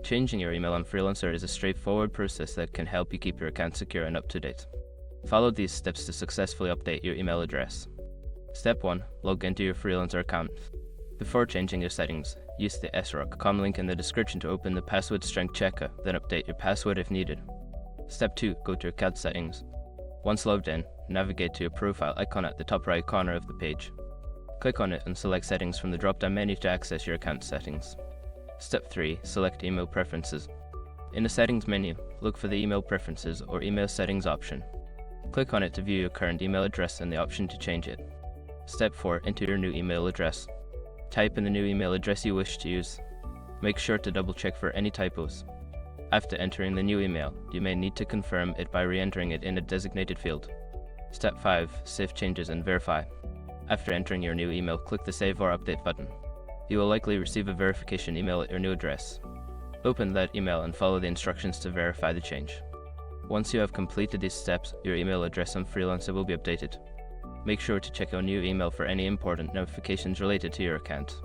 Changing your email on Freelancer is a straightforward process that can help you keep your account secure and up to date. Follow these steps to successfully update your email address. Step 1. Log into your Freelancer account. Before changing your settings, use the sroc.com link in the description to open the password strength checker, then update your password if needed. Step 2. Go to account settings. Once logged in, navigate to your profile icon at the top right corner of the page. Click on it and select Settings from the drop-down menu to access your account settings. Step 3. Select Email Preferences. In the Settings menu, look for the Email Preferences or Email Settings option. Click on it to view your current email address and the option to change it. Step 4. Enter your new email address. Type in the new email address you wish to use. Make sure to double-check for any typos. After entering the new email, you may need to confirm it by re-entering it in a designated field. Step 5. Save changes and verify. After entering your new email, click the Save or Update button. You will likely receive a verification email at your new address. Open that email and follow the instructions to verify the change. Once you have completed these steps, your email address on Freelancer will be updated. Make sure to check your new email for any important notifications related to your account.